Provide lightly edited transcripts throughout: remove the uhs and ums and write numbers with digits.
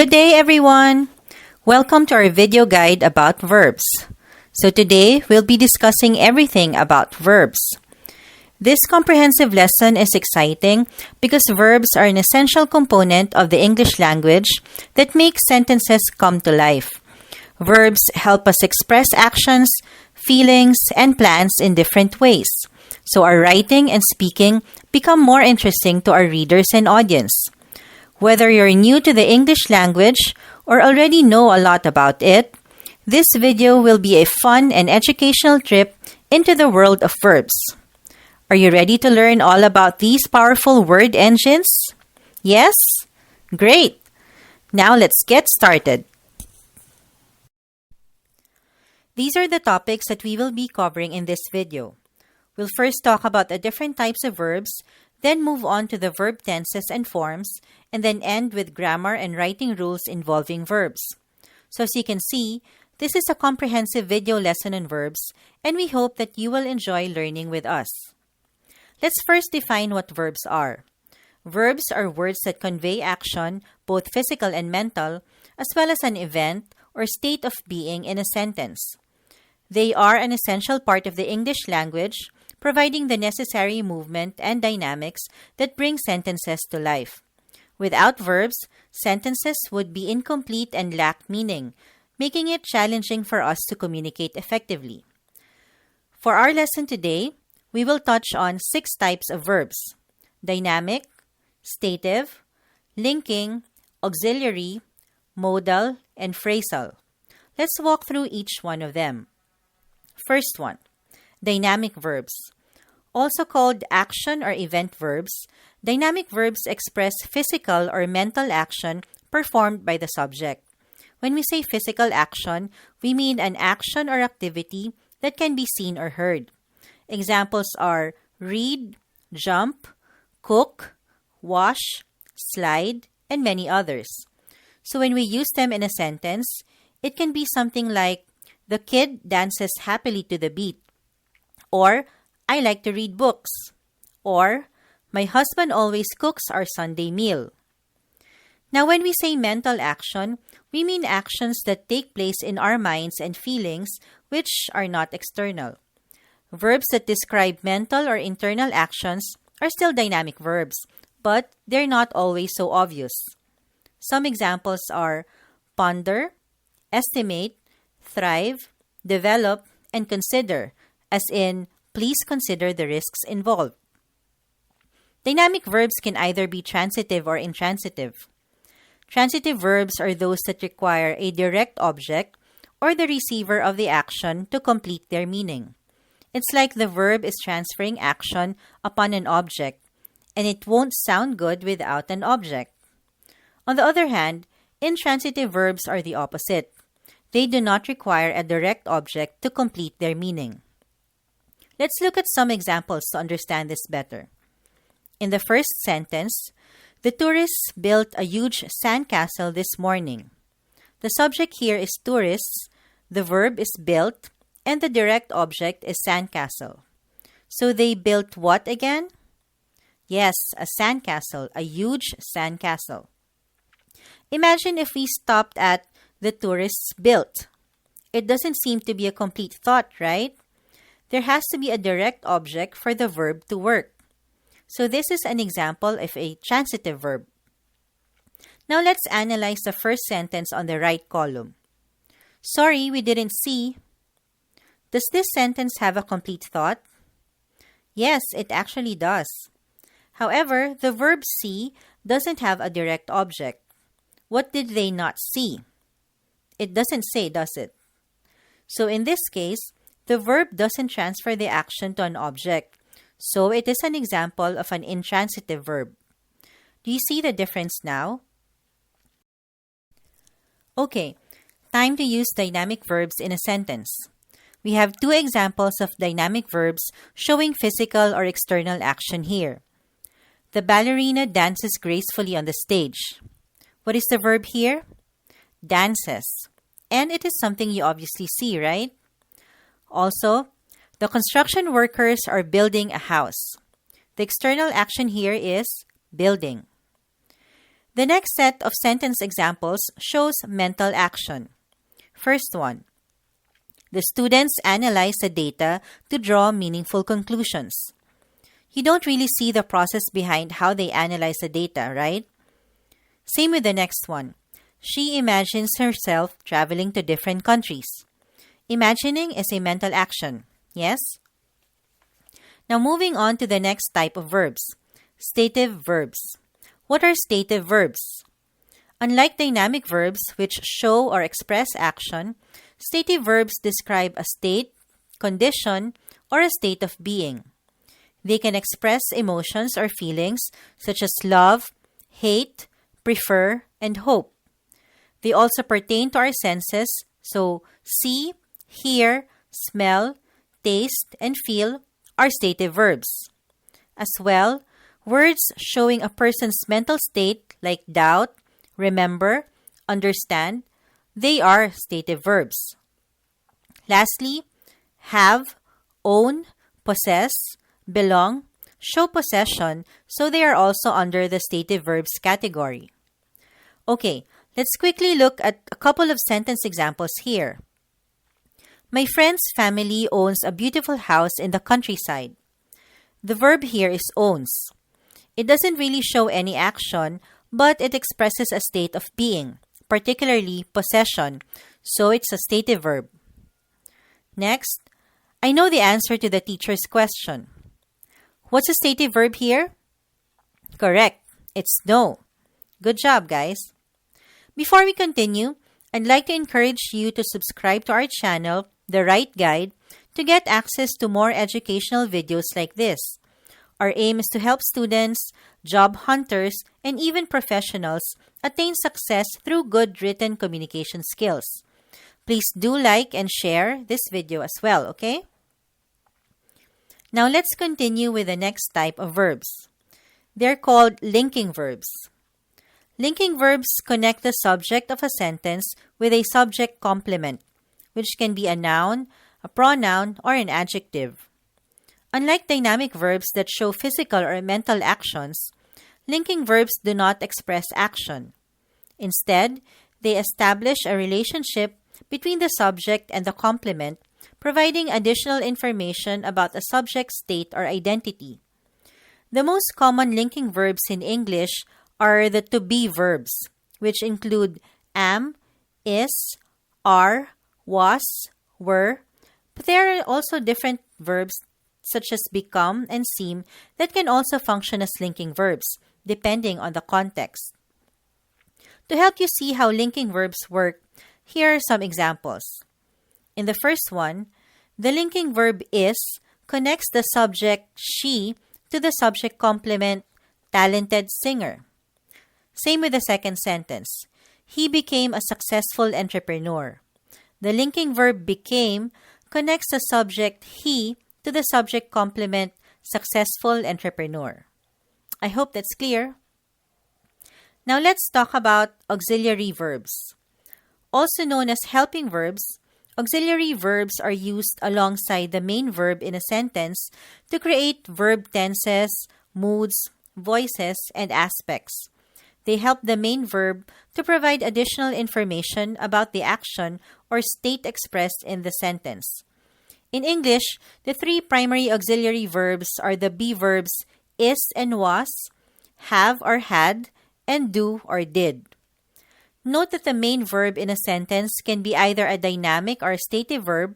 Good day, everyone! Welcome to our video guide about verbs. So today, we'll be discussing everything about verbs. This comprehensive lesson is exciting because verbs are an essential component of the English language that makes sentences come to life. Verbs help us express actions, feelings, and plans in different ways, so our writing and speaking become more interesting to our readers and audience. Whether you're new to the English language or already know a lot about it, this video will be a fun and educational trip into the world of verbs. Are you ready to learn all about these powerful word engines? Yes? Great! Now let's get started. These are the topics that we will be covering in this video. We'll first talk about the different types of verbs, then move on to the verb tenses and forms, and then end with grammar and writing rules involving verbs. So as you can see, this is a comprehensive video lesson on verbs, and we hope that you will enjoy learning with us. Let's first define what verbs are. Verbs are words that convey action, both physical and mental, as well as an event or state of being in a sentence. They are an essential part of the English language, providing the necessary movement and dynamics that bring sentences to life. Without verbs, sentences would be incomplete and lack meaning, making it challenging for us to communicate effectively. For our lesson today, we will touch on 6 types of verbs: dynamic, stative, linking, auxiliary, modal, and phrasal. Let's walk through each one of them. First one, dynamic verbs. Also called action or event verbs, dynamic verbs express physical or mental action performed by the subject. When we say physical action, we mean an action or activity that can be seen or heard. Examples are read, jump, cook, wash, slide, and many others. So when we use them in a sentence, it can be something like, the kid dances happily to the beat, or I like to read books, or my husband always cooks our Sunday meal. Now, when we say mental action, we mean actions that take place in our minds and feelings which are not external. Verbs that describe mental or internal actions are still dynamic verbs, but they're not always so obvious. Some examples are ponder, estimate, thrive, develop, and consider, as in, please consider the risks involved. Dynamic verbs can either be transitive or intransitive. Transitive verbs are those that require a direct object or the receiver of the action to complete their meaning. It's like the verb is transferring action upon an object, and it won't sound good without an object. On the other hand, intransitive verbs are the opposite. They do not require a direct object to complete their meaning. Let's look at some examples to understand this better. In the first sentence, the tourists built a huge sandcastle this morning. The subject here is tourists, the verb is built, and the direct object is sandcastle. So they built what again? Yes, a sandcastle, a huge sandcastle. Imagine if we stopped at the tourists built. It doesn't seem to be a complete thought, right? There has to be a direct object for the verb to work. So this is an example of a transitive verb. Now let's analyze the first sentence on the right column. Sorry, we didn't see. Does this sentence have a complete thought? Yes, it actually does. However, the verb see doesn't have a direct object. What did they not see? It doesn't say, does it? So in this case, the verb doesn't transfer the action to an object. So it is an example of an intransitive verb. Do you see the difference now? Okay, time to use dynamic verbs in a sentence. We have 2 examples of dynamic verbs showing physical or external action here. The ballerina dances gracefully on the stage. What is the verb here? Dances. And it is something you obviously see, right? Also, the construction workers are building a house. The external action here is building. The next set of sentence examples shows mental action. First one. The students analyze the data to draw meaningful conclusions. You don't really see the process behind how they analyze the data, right? Same with the next one. She imagines herself traveling to different countries. Imagining is a mental action, yes? Now moving on to the next type of verbs, stative verbs. What are stative verbs? Unlike dynamic verbs which show or express action, stative verbs describe a state, condition, or a state of being. They can express emotions or feelings such as love, hate, prefer, and hope. They also pertain to our senses, so see, hear, smell, taste, and feel are stative verbs. As well, words showing a person's mental state like doubt, remember, understand, they are stative verbs. Lastly, have, own, possess, belong, show possession, so they are also under the stative verbs category. Okay, let's quickly look at a couple of sentence examples here. My friend's family owns a beautiful house in the countryside. The verb here is owns. It doesn't really show any action, but it expresses a state of being, particularly possession, so it's a stative verb. Next, I know the answer to the teacher's question. What's a stative verb here? Correct, it's know. Good job, guys. Before we continue, I'd like to encourage you to subscribe to our channel, The Right Guide, to get access to more educational videos like this. Our aim is to help students, job hunters, and even professionals attain success through good written communication skills. Please do like and share this video as well, okay? Now let's continue with the next type of verbs. They're called linking verbs. Linking verbs connect the subject of a sentence with a subject complement, which can be a noun, a pronoun, or an adjective. Unlike dynamic verbs that show physical or mental actions, linking verbs do not express action. Instead, they establish a relationship between the subject and the complement, providing additional information about a subject's state or identity. The most common linking verbs in English are the to-be verbs, which include am, is, are, was, were, but there are also different verbs such as become and seem that can also function as linking verbs, depending on the context. To help you see how linking verbs work, here are some examples. In the first one, the linking verb is connects the subject she to the subject complement talented singer. Same with the second sentence. He became a successful entrepreneur. The linking verb became connects the subject he to the subject complement successful entrepreneur. I hope that's clear. Now let's talk about auxiliary verbs. Also known as helping verbs, auxiliary verbs are used alongside the main verb in a sentence to create verb tenses, moods, voices, and aspects. They help the main verb to provide additional information about the action or state expressed in the sentence. In English, the three primary auxiliary verbs are the be verbs is and was, have or had, and do or did. Note that the main verb in a sentence can be either a dynamic or a stative verb,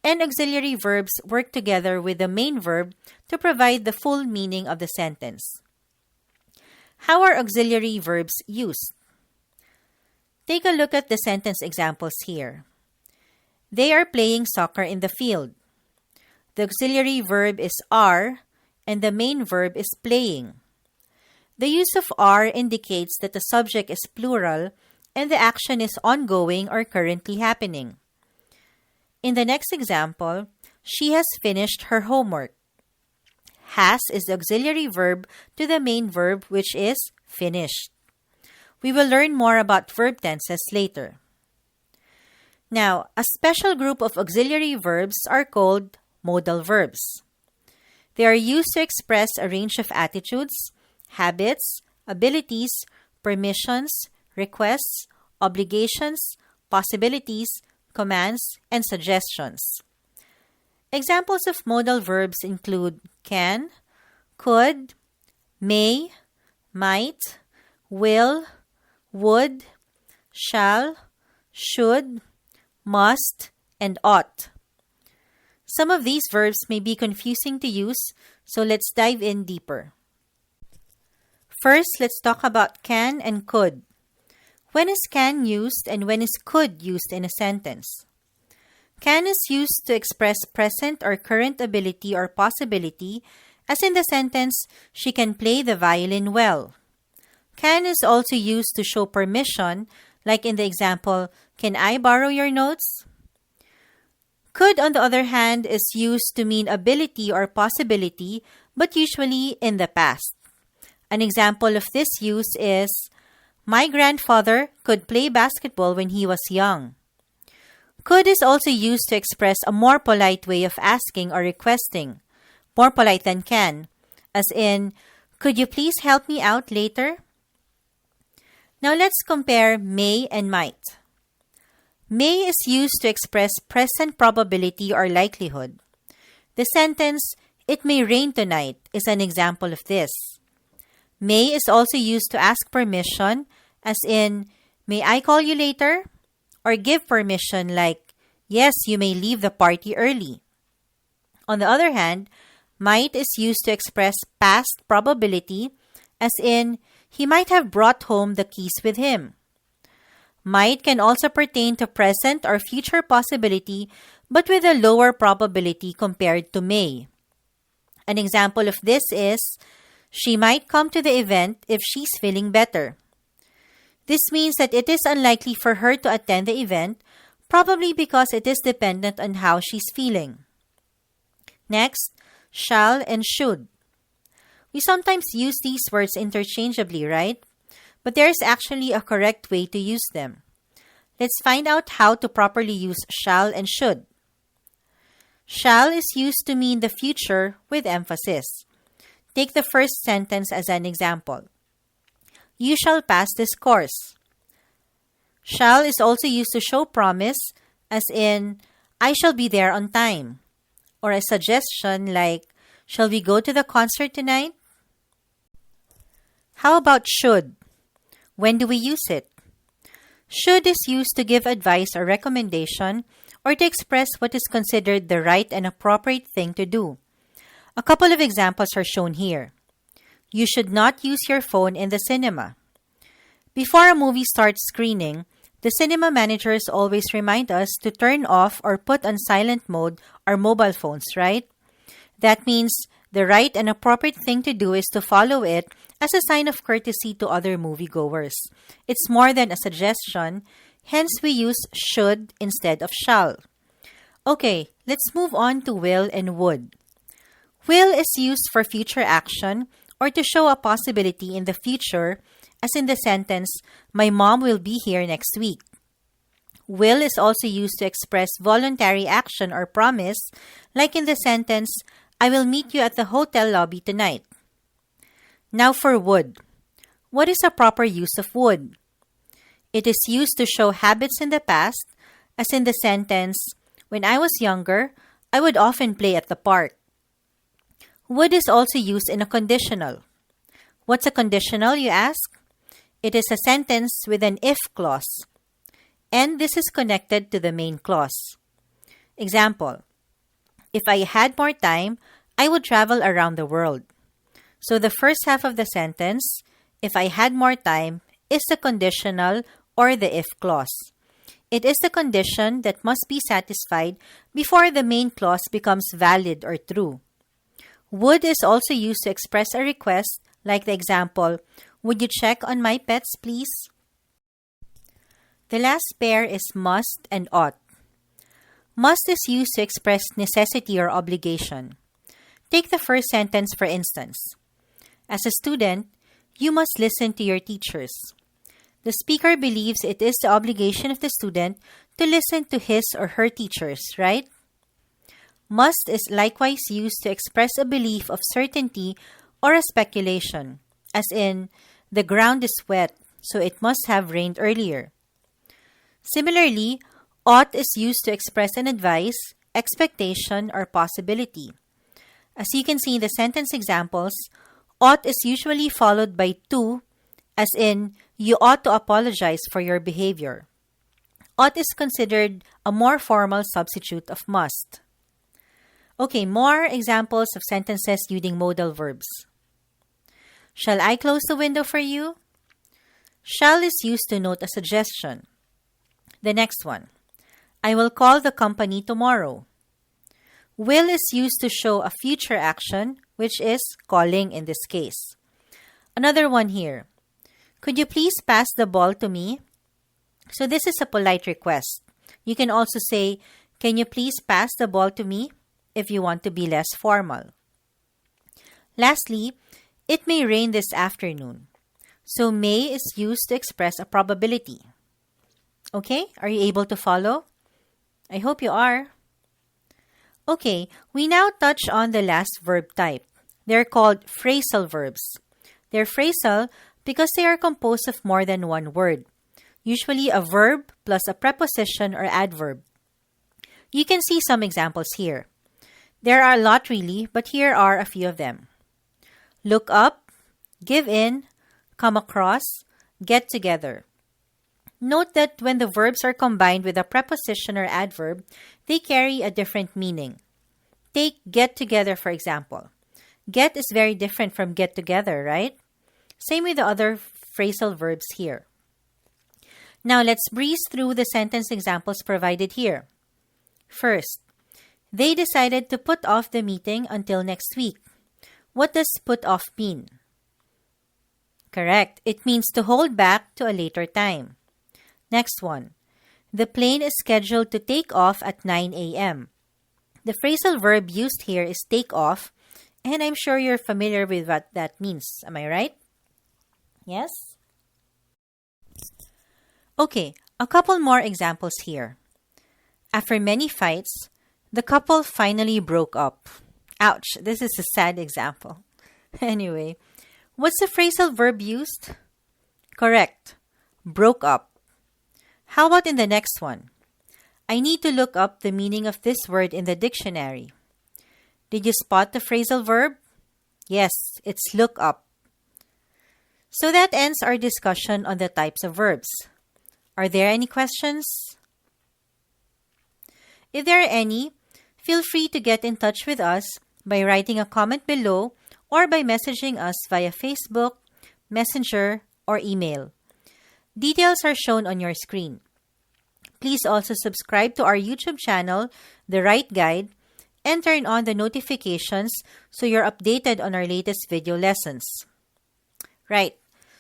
and auxiliary verbs work together with the main verb to provide the full meaning of the sentence. How are auxiliary verbs used? Take a look at the sentence examples here. They are playing soccer in the field. The auxiliary verb is are, and the main verb is playing. The use of are indicates that the subject is plural and the action is ongoing or currently happening. In the next example, she has finished her homework. Has is the auxiliary verb to the main verb, which is finished. We will learn more about verb tenses later. Now, a special group of auxiliary verbs are called modal verbs. They are used to express a range of attitudes, habits, abilities, permissions, requests, obligations, possibilities, commands, and suggestions. Examples of modal verbs include can, could, may, might, will, would, shall, should, must, and ought. Some of these verbs may be confusing to use, so let's dive in deeper. First, let's talk about can and could. When is can used and when is could used in a sentence? Can is used to express present or current ability or possibility, as in the sentence, she can play the violin well. Can is also used to show permission, like in the example, can I borrow your notes? Could, on the other hand, is used to mean ability or possibility, but usually in the past. An example of this use is, my grandfather could play basketball when he was young. Could is also used to express a more polite way of asking or requesting, more polite than can, as in, could you please help me out later? Now let's compare may and might. May is used to express present probability or likelihood. The sentence, it may rain tonight, is an example of this. May is also used to ask permission, as in, may I call you later? Or give permission like, yes, you may leave the party early. On the other hand, might is used to express past probability, as in, he might have brought home the keys with him. Might can also pertain to present or future possibility, but with a lower probability compared to may. An example of this is, she might come to the event if she's feeling better. This means that it is unlikely for her to attend the event, probably because it is dependent on how she's feeling. Next, shall and should. We sometimes use these words interchangeably, right? But there is actually a correct way to use them. Let's find out how to properly use shall and should. Shall is used to mean the future with emphasis. Take the first sentence as an example. You shall pass this course. Shall is also used to show promise, as in, I shall be there on time. Or a suggestion like, shall we go to the concert tonight? How about should? When do we use it? Should is used to give advice or recommendation, or to express what is considered the right and appropriate thing to do. A couple of examples are shown here. You should not use your phone in the cinema. Before a movie starts screening, the cinema managers always remind us to turn off or put on silent mode our mobile phones, right? That means the right and appropriate thing to do is to follow it as a sign of courtesy to other moviegoers. It's more than a suggestion, hence we use should instead of shall. Okay, let's move on to will and would. Will is used for future action or to show a possibility in the future, as in the sentence, my mom will be here next week. Will is also used to express voluntary action or promise, like in the sentence, I will meet you at the hotel lobby tonight. Now for would. What is a proper use of would? It is used to show habits in the past, as in the sentence, when I was younger, I would often play at the park. Would is also used in a conditional. What's a conditional, you ask? It is a sentence with an if clause, and this is connected to the main clause. Example, if I had more time, I would travel around the world. So the first half of the sentence, if I had more time, is the conditional or the if clause. It is the condition that must be satisfied before the main clause becomes valid or true. Would is also used to express a request, like the example, would you check on my pets, please? The last pair is must and ought. Must is used to express necessity or obligation. Take the first sentence for instance. As a student, you must listen to your teachers. The speaker believes it is the obligation of the student to listen to his or her teachers, right? Must is likewise used to express a belief of certainty or a speculation, as in, the ground is wet, so it must have rained earlier. Similarly, ought is used to express an advice, expectation, or possibility. As you can see in the sentence examples, ought is usually followed by to, as in, you ought to apologize for your behavior. Ought is considered a more formal substitute of must. Okay, more examples of sentences using modal verbs. Shall I close the window for you? Shall is used to note a suggestion. The next one. I will call the company tomorrow. Will is used to show a future action, which is calling in this case. Another one here. Could you please pass the ball to me? So this is a polite request. You can also say, can you please pass the ball to me, if you want to be less formal. Lastly, it may rain this afternoon. So may is used to express a probability. Okay, are you able to follow? I hope you are. Okay, we now touch on the last verb type. They're called phrasal verbs. They're phrasal because they are composed of more than one word, usually a verb plus a preposition or adverb. You can see some examples here. There are a lot really, but here are a few of them. Look up, give in, come across, get together. Note that when the verbs are combined with a preposition or adverb, they carry a different meaning. Take get together, for example. Get is very different from get together, right? Same with the other phrasal verbs here. Now let's breeze through the sentence examples provided here. First, they decided to put off the meeting until next week. What does put off mean? Correct. It means to hold back to a later time. Next one. The plane is scheduled to take off at 9 a.m. The phrasal verb used here is take off, and I'm sure you're familiar with what that means. Am I right? Yes? Okay, a couple more examples here. After many fights, the couple finally broke up. Ouch, this is a sad example. Anyway, what's the phrasal verb used? Correct. Broke up. How about in the next one? I need to look up the meaning of this word in the dictionary. Did you spot the phrasal verb? Yes, it's look up. So that ends our discussion on the types of verbs. Are there any questions? If there are any, feel free to get in touch with us by writing a comment below or by messaging us via Facebook, Messenger, or email. Details are shown on your screen. Please also subscribe to our YouTube channel, The Right Guide, and turn on the notifications so you're updated on our latest video lessons. Right,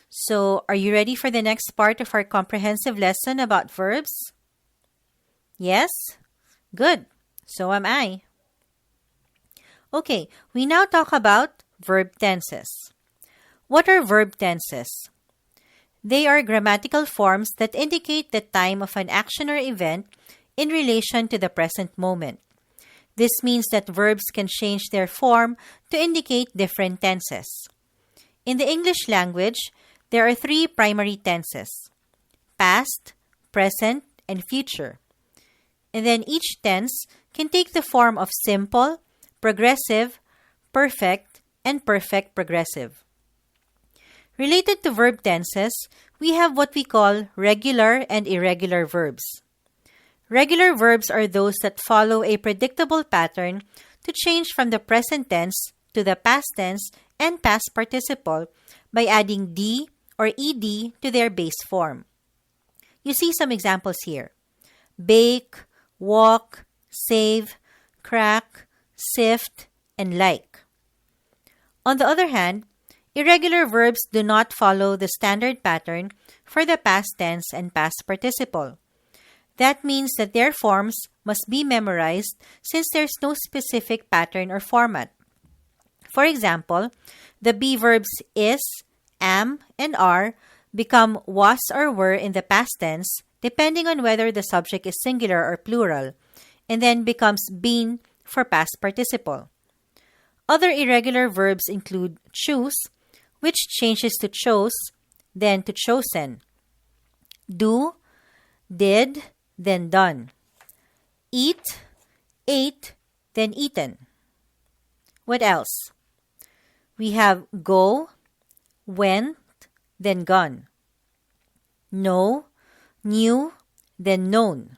so are you ready for the next part of our comprehensive lesson about verbs? Yes? Good. So am I. Okay, we now talk about verb tenses. What are verb tenses? They are grammatical forms that indicate the time of an action or event in relation to the present moment. This means that verbs can change their form to indicate different tenses. In the English language, there are three primary tenses: past, present, and future. And then each tense can take the form of simple, progressive, perfect, and perfect progressive. Related to verb tenses, we have what we call regular and irregular verbs. Regular verbs are those that follow a predictable pattern to change from the present tense to the past tense and past participle by adding d or ed to their base form. You see some examples here: bake, walk, save, crack, sift, and like. On the other hand, irregular verbs do not follow the standard pattern for the past tense and past participle. That means that their forms must be memorized since there's no specific pattern or format. For example, the be verbs is, am, and are become was or were in the past tense depending on whether the subject is singular or plural, and then becomes been for past participle. Other irregular verbs include choose, which changes to chose, then to chosen. Do, did, then done. Eat, ate, then eaten. What else? We have go, went, then gone. Know, knew, then known.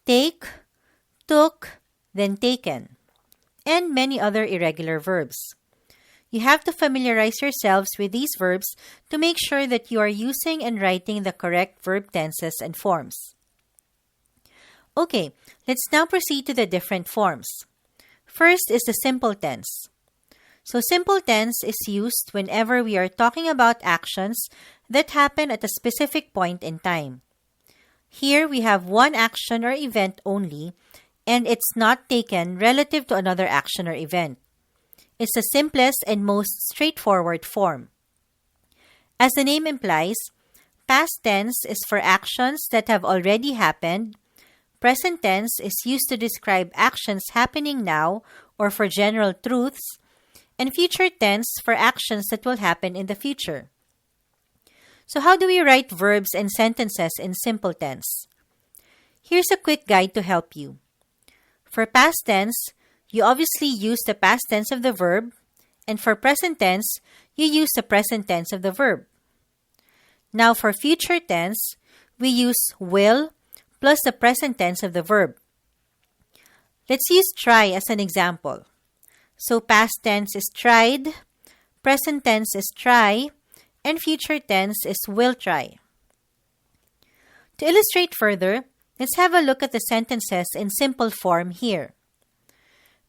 Take, took, then taken. And many other irregular verbs. You have to familiarize yourselves with these verbs to make sure that you are using and writing the correct verb tenses and forms. Okay, let's now proceed to the different forms. First is the simple tense. So simple tense is used whenever we are talking about actions that happen at a specific point in time. Here we have one action or event only, and it's not taken relative to another action or event. It's the simplest and most straightforward form. As the name implies, past tense is for actions that have already happened. Present tense is used to describe actions happening now or for general truths, and future tense for actions that will happen in the future. So how do we write verbs and sentences in simple tense? Here's a quick guide to help you. For past tense, you obviously use the past tense of the verb, and for present tense, you use the present tense of the verb. Now for future tense, we use will plus the present tense of the verb. Let's use try as an example. So past tense is tried, present tense is try, and future tense is will try. To illustrate further, let's have a look at the sentences in simple form here.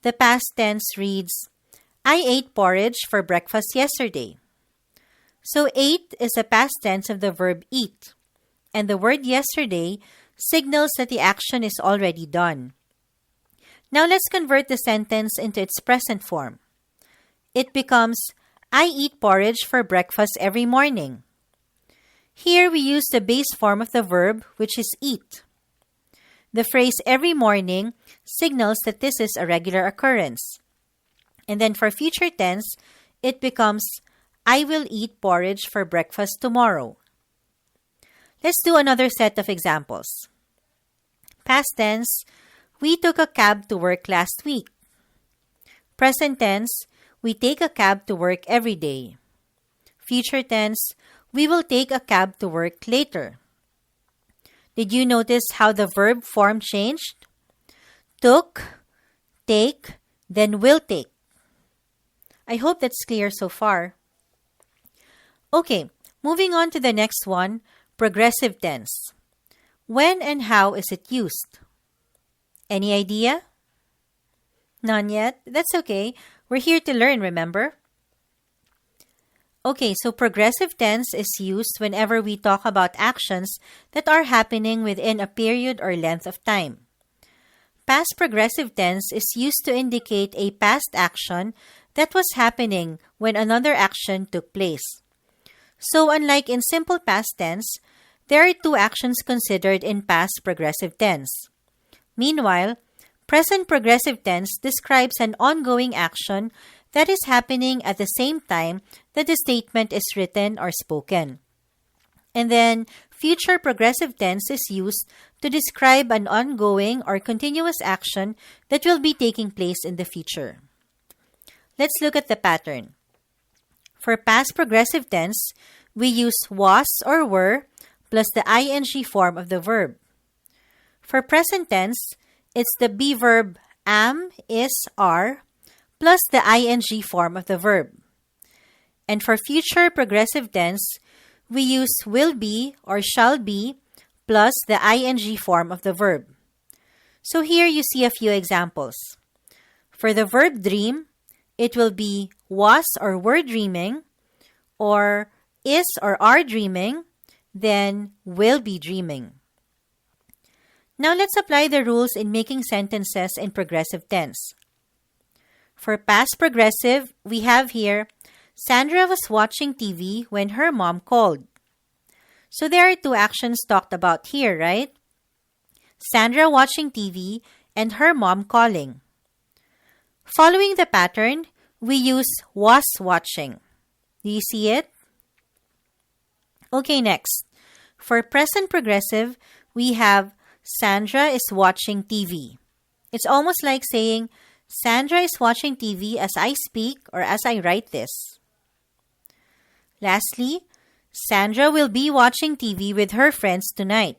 The past tense reads, I ate porridge for breakfast yesterday. So ate is the past tense of the verb eat, and the word yesterday signals that the action is already done. Now let's convert the sentence into its present form. It becomes, I eat porridge for breakfast every morning. Here we use the base form of the verb, which is eat. The phrase every morning signals that this is a regular occurrence. And then for future tense, it becomes, I will eat porridge for breakfast tomorrow. Let's do another set of examples. Past tense, we took a cab to work last week. Present tense, we take a cab to work every day. Future tense, we will take a cab to work later. Did you notice how the verb form changed? Took, take, then will take. I hope that's clear so far. Okay, moving on to the next one, progressive tense. When and how is it used? Any idea? None yet? That's okay. We're here to learn, remember? Okay, so progressive tense is used whenever we talk about actions that are happening within a period or length of time. Past progressive tense is used to indicate a past action that was happening when another action took place. So unlike in simple past tense, there are two actions considered in past progressive tense. Meanwhile, present progressive tense describes an ongoing action that is happening at the same time that the statement is written or spoken. And then, future progressive tense is used to describe an ongoing or continuous action that will be taking place in the future. Let's look at the pattern. For past progressive tense, we use was or were plus the ing form of the verb. For present tense, it's the be verb am, is, are, plus the ing form of the verb. And for future progressive tense, we use will be or shall be plus the ing form of the verb. So here you see a few examples. For the verb dream, it will be was or were dreaming, or is or are dreaming, then will be dreaming. Now let's apply the rules in making sentences in progressive tense. For past progressive, we have here, Sandra was watching TV when her mom called. So there are two actions talked about here, right? Sandra watching TV and her mom calling. Following the pattern, we use was watching. Do you see it? Okay, next. For present progressive, we have Sandra is watching TV. It's almost like saying, Sandra is watching TV as I speak or as I write this. Lastly, Sandra will be watching TV with her friends tonight.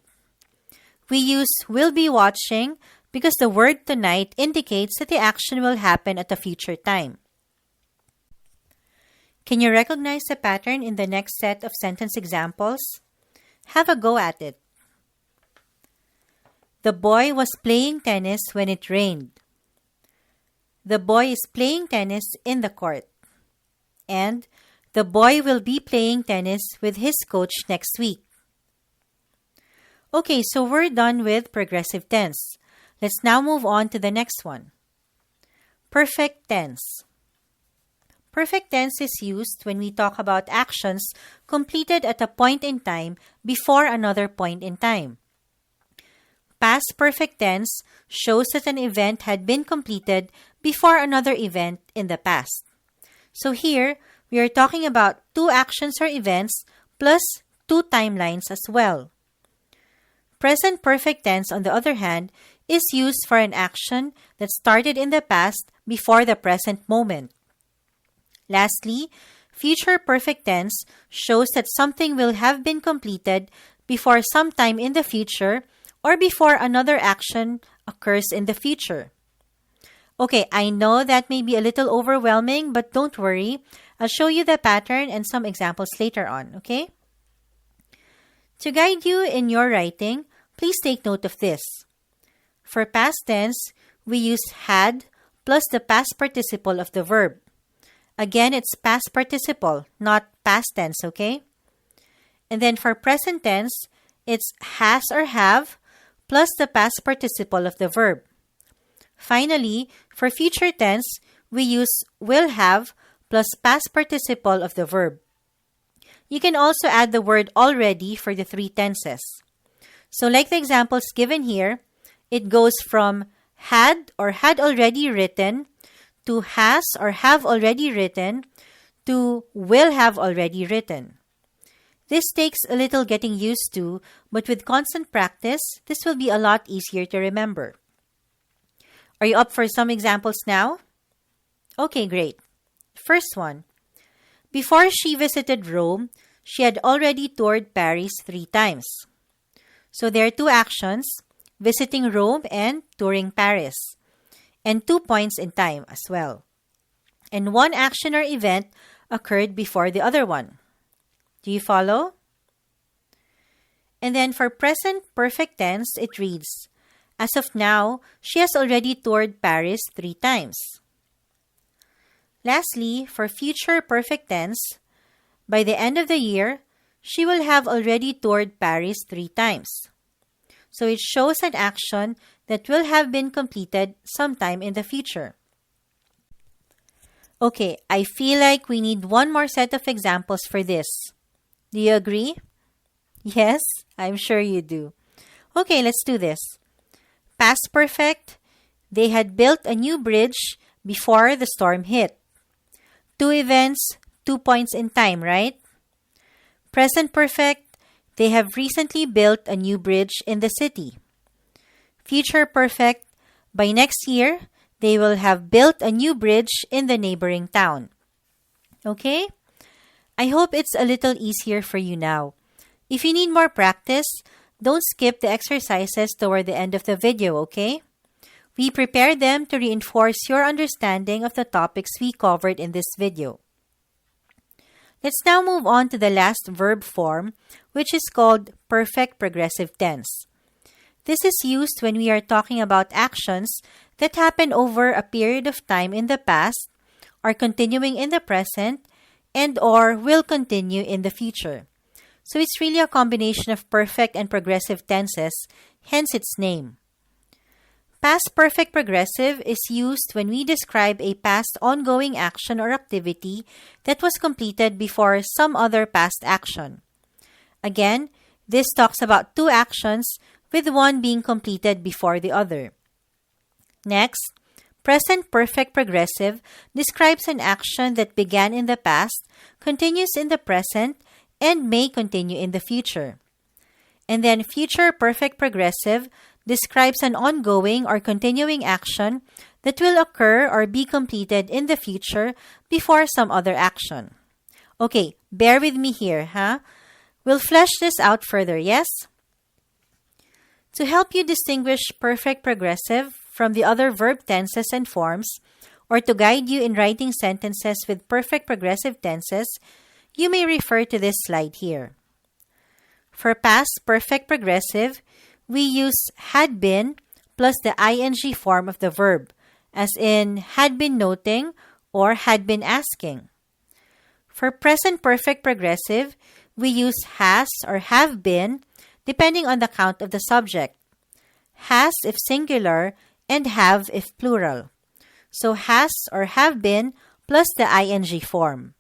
We use will be watching because the word tonight indicates that the action will happen at a future time. Can you recognize the pattern in the next set of sentence examples? Have a go at it. The boy was playing tennis when it rained. The boy is playing tennis in the court. And the boy will be playing tennis with his coach next week. Okay, so we're done with progressive tense. Let's now move on to the next one. Perfect tense. Perfect tense is used when we talk about actions completed at a point in time before another point in time. Past perfect tense shows that an event had been completed before another event in the past. So here, we are talking about two actions or events plus two timelines as well. Present perfect tense, on the other hand, is used for an action that started in the past before the present moment. Lastly, future perfect tense shows that something will have been completed before some time in the future or before another action occurs in the future. Okay, I know that may be a little overwhelming, but don't worry. I'll show you the pattern and some examples later on, okay? To guide you in your writing, please take note of this. For past tense, we use had plus the past participle of the verb. Again, it's past participle, not past tense, okay? And then for present tense, it's has or have plus the past participle of the verb. Finally, for future tense, we use will have plus past participle of the verb. You can also add the word already for the three tenses. So like the examples given here, it goes from had or had already written to has or have already written to will have already written. This takes a little getting used to, but with constant practice, this will be a lot easier to remember. Are you up for some examples now? Okay, great. First one. Before she visited Rome, she had already toured Paris 3 times. So there are two actions, visiting Rome and touring Paris, and 2 points in time as well. And one action or event occurred before the other one. Do you follow? And then for present perfect tense, it reads, as of now, she has already toured Paris 3 times. Lastly, for future perfect tense, by the end of the year, she will have already toured Paris 3 times. So it shows an action that will have been completed sometime in the future. Okay, I feel like we need one more set of examples for this. Do you agree? Yes, I'm sure you do. Okay, let's do this. Past perfect, they had built a new bridge before the storm hit. 2 events, 2 points in time, right? Present perfect, they have recently built a new bridge in the city. Future perfect, by next year, they will have built a new bridge in the neighboring town. Okay? I hope it's a little easier for you now. If you need more practice, don't skip the exercises toward the end of the video, okay? We prepare them to reinforce your understanding of the topics we covered in this video. Let's now move on to the last verb form, which is called perfect progressive tense. This is used when we are talking about actions that happen over a period of time in the past, are continuing in the present, and or will continue in the future. So it's really a combination of perfect and progressive tenses, hence its name. Past perfect progressive is used when we describe a past ongoing action or activity that was completed before some other past action. Again, this talks about 2 actions with one being completed before the other. Next, present perfect progressive describes an action that began in the past, continues in the present, and may continue in the future. And then future perfect progressive describes an ongoing or continuing action that will occur or be completed in the future before some other action. Okay, bear with me here, huh? We'll flesh this out further, yes? To help you distinguish perfect progressive from the other verb tenses and forms, or to guide you in writing sentences with perfect progressive tenses, you may refer to this slide here. For past perfect progressive, we use had been plus the ing form of the verb, as in had been noting or had been asking. For present perfect progressive, we use has or have been depending on the count of the subject. Has if singular and have if plural. So has or have been plus the ing form.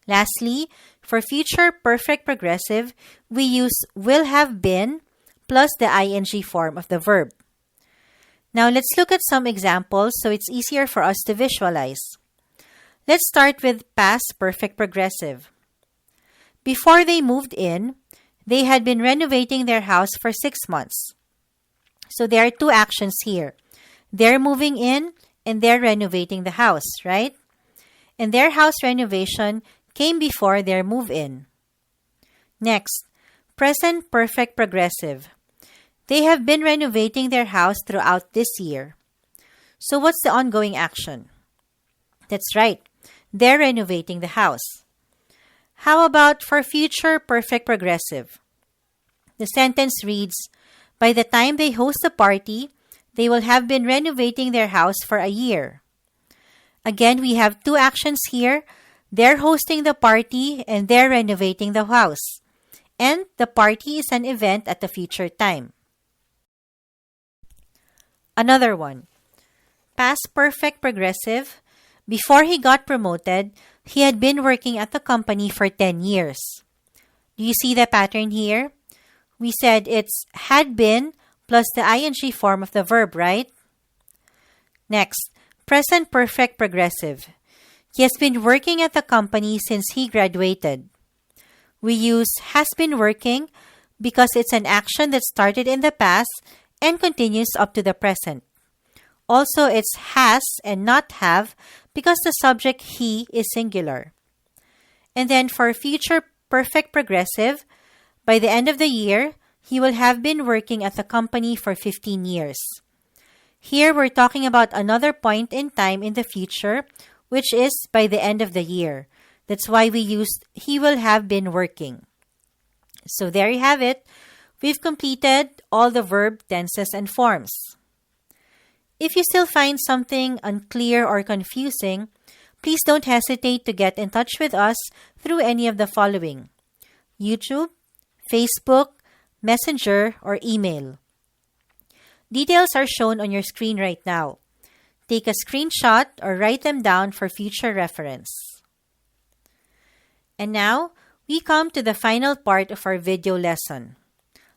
Lastly, for future perfect progressive, we use will have been plus the ing form of the verb. Now let's look at some examples so it's easier for us to visualize. Let's start with past perfect progressive. Before they moved in, they had been renovating their house for 6 months. So there are two actions here. They're moving in and they're renovating the house, right? And their house renovation came before their move-in. Next, present perfect progressive. They have been renovating their house throughout this year. So what's the ongoing action? That's right. They're renovating the house. How about for future perfect progressive? The sentence reads, by the time they host a party, they will have been renovating their house for a year. Again, we have two actions here. They're hosting the party and they're renovating the house. And the party is an event at a future time. Another one. Past perfect progressive. Before he got promoted, he had been working at the company for 10 years. Do you see the pattern here? We said it's had been plus the ing form of the verb, right? Next, present perfect progressive. He has been working at the company since he graduated. We use has been working because it's an action that started in the past and continues up to the present. Also, it's has and not have because the subject he is singular. And then for future perfect progressive, by the end of the year, he will have been working at the company for 15 years. Here, we're talking about another point in time in the future, which is by the end of the year. That's why we used he will have been working. So there you have it. We've completed all the verb tenses and forms. If you still find something unclear or confusing, please don't hesitate to get in touch with us through any of the following: YouTube, Facebook, Messenger, or email. Details are shown on your screen right now. Take a screenshot or write them down for future reference. And now, we come to the final part of our video lesson.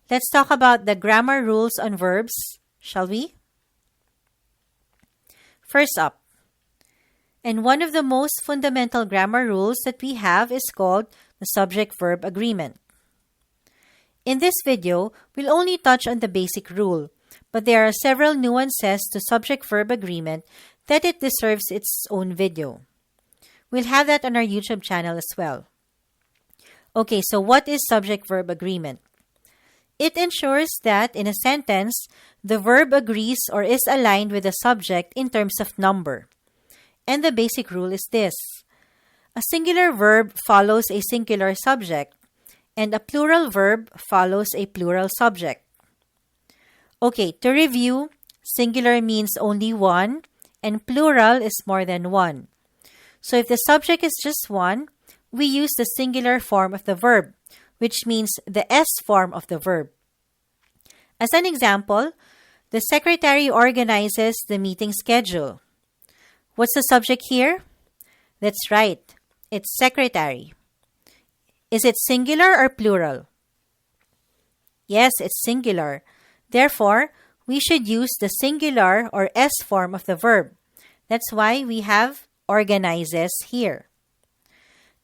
Let's talk about the grammar rules on verbs, shall we? First up, and one of the most fundamental grammar rules that we have is called the subject-verb agreement. In this video, we'll only touch on the basic rule, but there are several nuances to subject-verb agreement that it deserves its own video. We'll have that on our YouTube channel as well. Okay, so what is subject-verb agreement? It ensures that in a sentence, the verb agrees or is aligned with the subject in terms of number. And the basic rule is this: a singular verb follows a singular subject, and a plural verb follows a plural subject. Okay, to review, singular means only one, and plural is more than one. So if the subject is just one, we use the singular form of the verb, which means the S form of the verb. As an example, the secretary organizes the meeting schedule. What's the subject here? That's right, it's secretary. Is it singular or plural? Yes, it's singular. Therefore, we should use the singular or S form of the verb. That's why we have organizes here.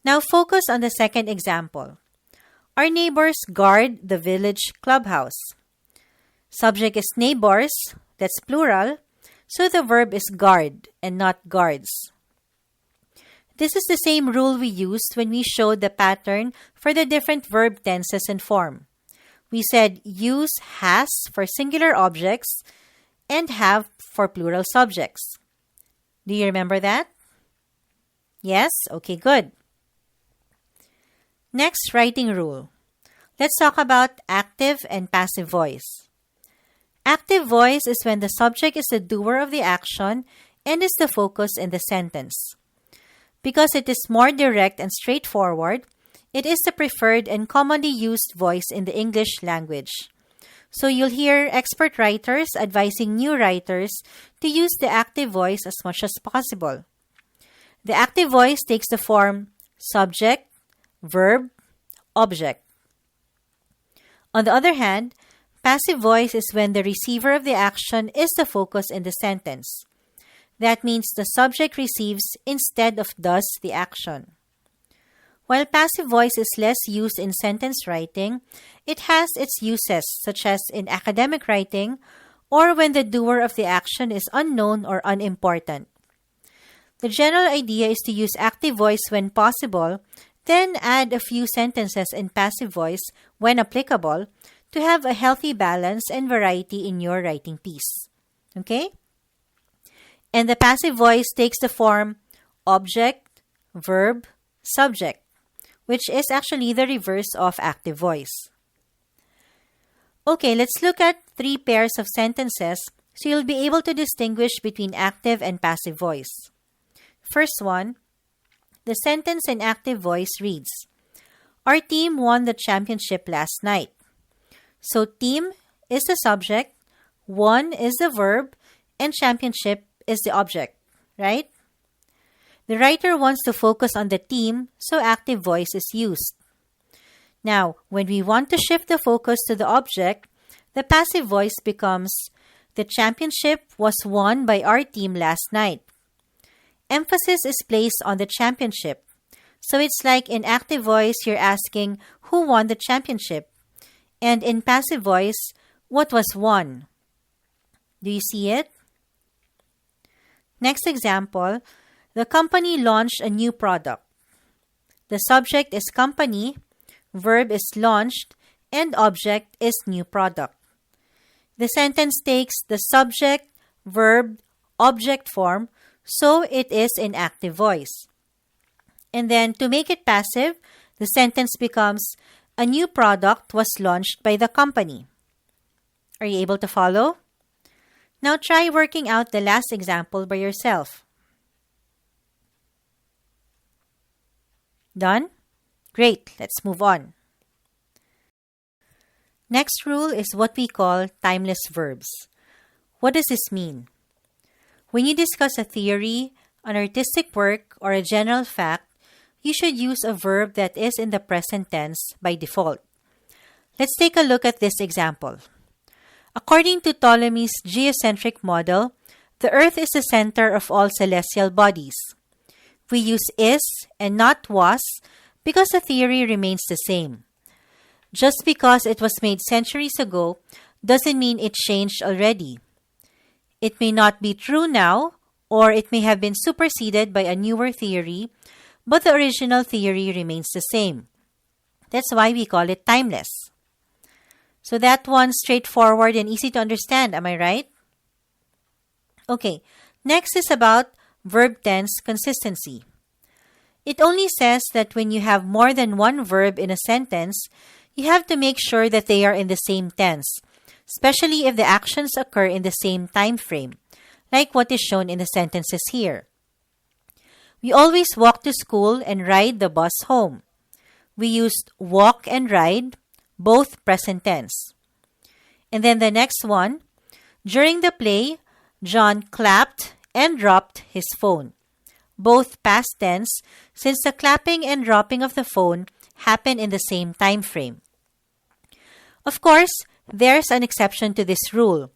Now focus on the second example. Our neighbors guard the village clubhouse. Subject is neighbors, that's plural, so the verb is guard and not guards. This is the same rule we used when we showed the pattern for the different verb tenses and form. We said use has for singular objects and have for plural subjects. Do you remember that? Yes? Okay, good. Next, writing rule. Let's talk about active and passive voice. Active voice is when the subject is the doer of the action and is the focus in the sentence. Because it is more direct and straightforward, it is the preferred and commonly used voice in the English language. So you'll hear expert writers advising new writers to use the active voice as much as possible. The active voice takes the form subject, verb, object. On the other hand, passive voice is when the receiver of the action is the focus in the sentence. That means the subject receives instead of does the action. While passive voice is less used in sentence writing, it has its uses, such as in academic writing or when the doer of the action is unknown or unimportant. The general idea is to use active voice when possible, then add a few sentences in passive voice when applicable to have a healthy balance and variety in your writing piece. Okay? And the passive voice takes the form object, verb, subject, which is actually the reverse of active voice. Okay, let's look at 3 pairs of sentences so you'll be able to distinguish between active and passive voice. First one, the sentence in active voice reads, our team won the championship last night. So team is the subject, won is the verb, and championship is the object, right? The writer wants to focus on the team, so active voice is used. Now, when we want to shift the focus to the object, the passive voice becomes, the championship was won by our team last night. Emphasis is placed on the championship. So it's like in active voice, you're asking who won the championship. And in passive voice, what was won? Do you see it? Next example, the company launched a new product. The subject is company, verb is launched, and object is new product. The sentence takes the subject, verb, object form, so it is in active voice. And then to make it passive, the sentence becomes, a new product was launched by the company. Are you able to follow? Now try working out the last example by yourself. Done? Great, let's move on. Next rule is what we call timeless verbs. What does this mean? When you discuss a theory, an artistic work, or a general fact, you should use a verb that is in the present tense by default. Let's take a look at this example. According to Ptolemy's geocentric model, the Earth is the center of all celestial bodies. We use is and not was because the theory remains the same. Just because it was made centuries ago doesn't mean it changed already. It may not be true now, or it may have been superseded by a newer theory, but the original theory remains the same. That's why we call it timeless. So that one's straightforward and easy to understand, am I right? Okay, next is about verb tense consistency. It only says that when you have more than one verb in a sentence, you have to make sure that they are in the same tense, especially if the actions occur in the same time frame, like what is shown in the sentences here. We always walk to school and ride the bus home. We used walk and ride, both present tense. And then the next one, during the play, John clapped and dropped his phone. Both past tense, since the clapping and dropping of the phone happen in the same time frame. Of course, there's an exception to this rule,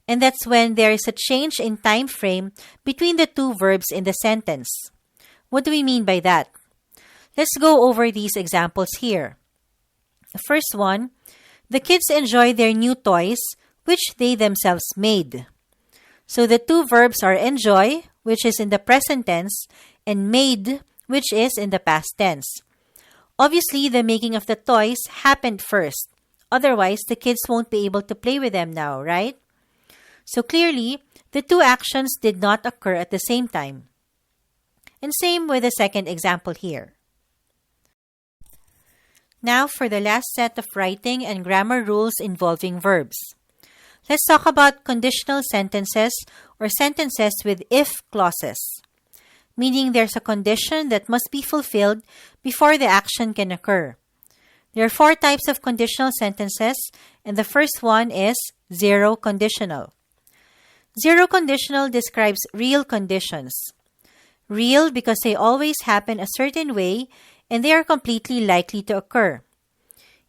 and that's when there is a change in time frame between the two verbs in the sentence. What do we mean by that? Let's go over these examples here. The first one, the kids enjoy their new toys, which they themselves made. So the two verbs are enjoy, which is in the present tense, and made, which is in the past tense. Obviously, the making of the toys happened first. Otherwise, the kids won't be able to play with them now, right? So clearly, the two actions did not occur at the same time. And same with the second example here. Now for the last set of writing and grammar rules involving verbs. Let's talk about conditional sentences or sentences with if clauses, meaning there's a condition that must be fulfilled before the action can occur. There are 4 types of conditional sentences, and the first one is zero conditional. Zero conditional describes real conditions. Real because they always happen a certain way and they are completely likely to occur.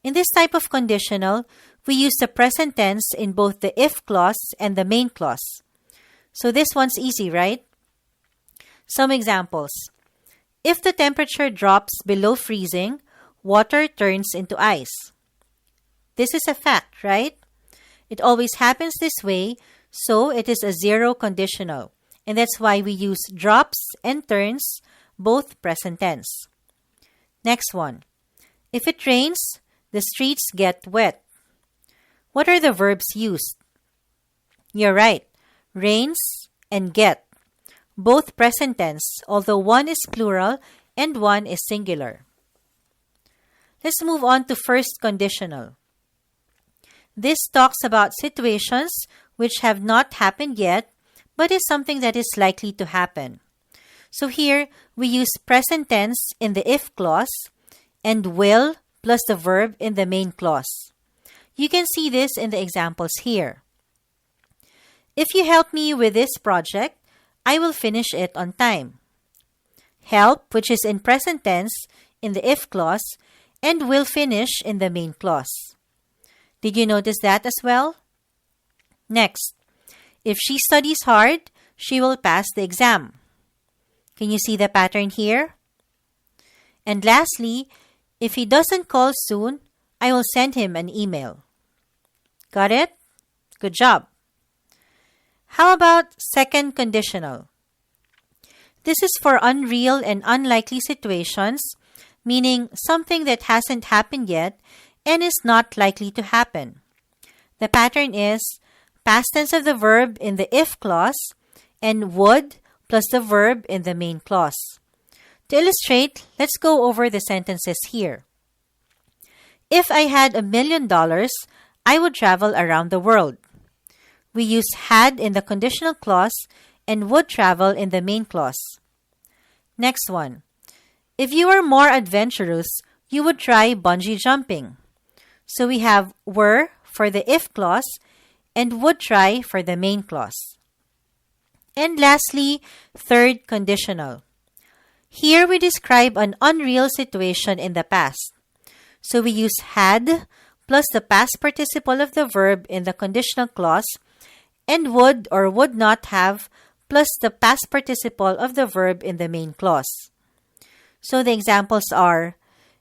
In this type of conditional, we use the present tense in both the if clause and the main clause. So this one's easy, right? Some examples. If the temperature drops below freezing, water turns into ice. This is a fact, right? It always happens this way, so it is a zero conditional. And that's why we use drops and turns, both present tense. Next one. If it rains, the streets get wet. What are the verbs used? You're right. Rains and get. Both present tense, although one is plural and one is singular. Let's move on to first conditional. This talks about situations which have not happened yet, but is something that is likely to happen. So here, we use present tense in the if clause and will plus the verb in the main clause. You can see this in the examples here. If you help me with this project, I will finish it on time. Help, which is in present tense in the if clause, and will finish in the main clause. Did you notice that as well? Next, if she studies hard, she will pass the exam. Can you see the pattern here? And lastly, if he doesn't call soon, I will send him an email. Got it? Good job. How about second conditional? This is for unreal and unlikely situations, meaning something that hasn't happened yet and is not likely to happen. The pattern is past tense of the verb in the if clause and would plus the verb in the main clause. To illustrate, let's go over the sentences here. If I had $1 million, I would travel around the world. We use had in the conditional clause and would travel in the main clause. Next one. If you were more adventurous, you would try bungee jumping. So we have were for the if clause and would try for the main clause. And lastly, third conditional. Here we describe an unreal situation in the past. So we use had plus the past participle of the verb in the conditional clause and would or would not have plus the past participle of the verb in the main clause. So the examples are,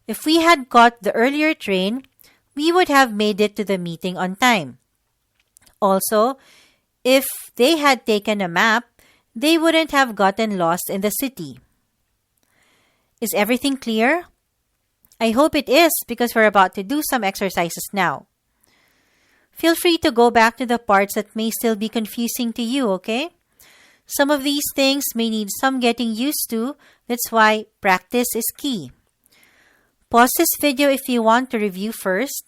if we had caught the earlier train, we would have made it to the meeting on time. Also, if they had taken a map, they wouldn't have gotten lost in the city. Is everything clear? I hope it is because we're about to do some exercises now. Feel free to go back to the parts that may still be confusing to you, okay? Some of these things may need some getting used to. That's why practice is key. Pause this video if you want to review first.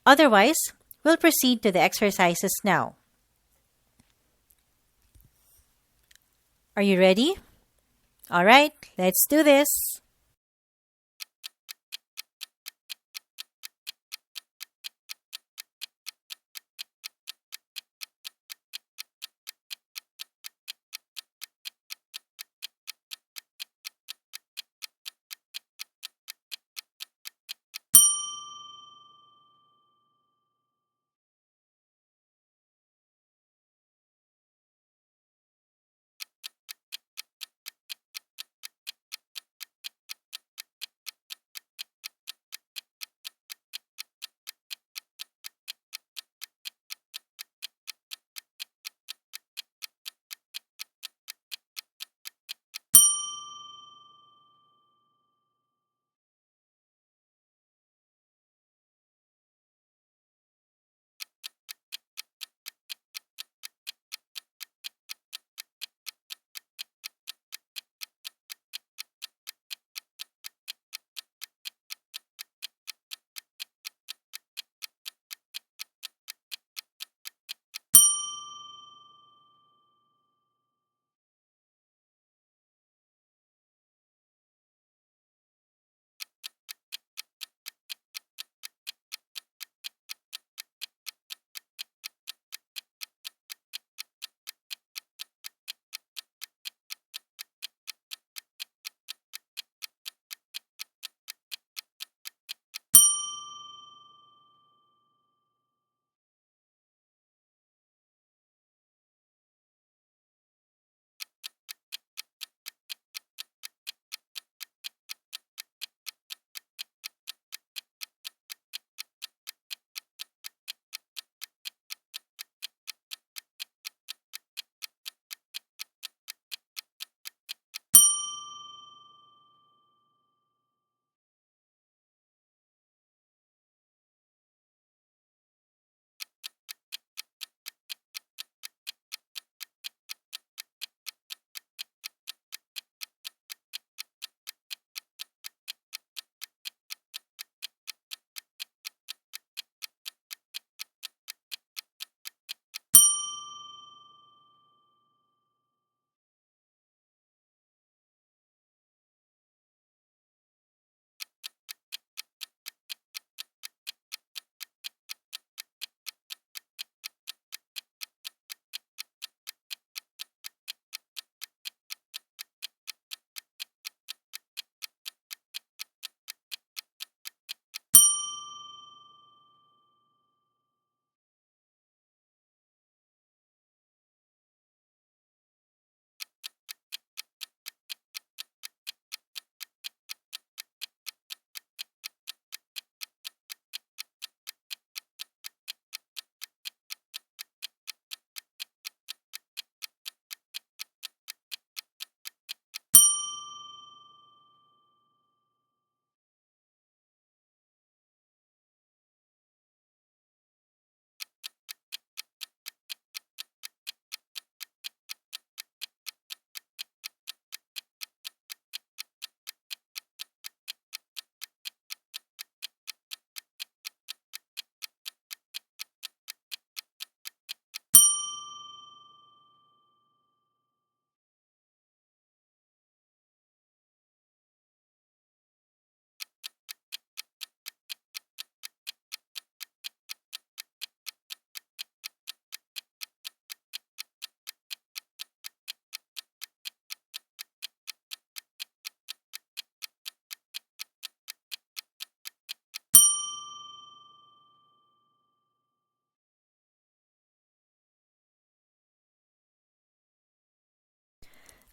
Otherwise, we'll proceed to the exercises now. Are you ready? All right, let's do this.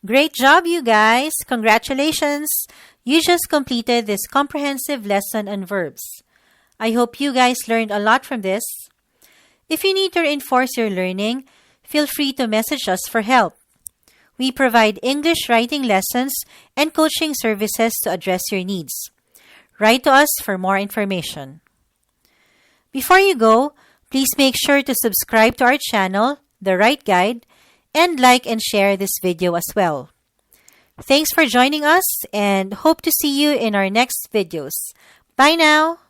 Great job, you guys! Congratulations! You just completed this comprehensive lesson on verbs. I hope you guys learned a lot from this. If you need to reinforce your learning, feel free to message us for help. We provide English writing lessons and coaching services to address your needs. Write to us for more information. Before you go, please make sure to subscribe to our channel, The Right Guide, and like and share this video as well. Thanks for joining us and hope to see you in our next videos. Bye now!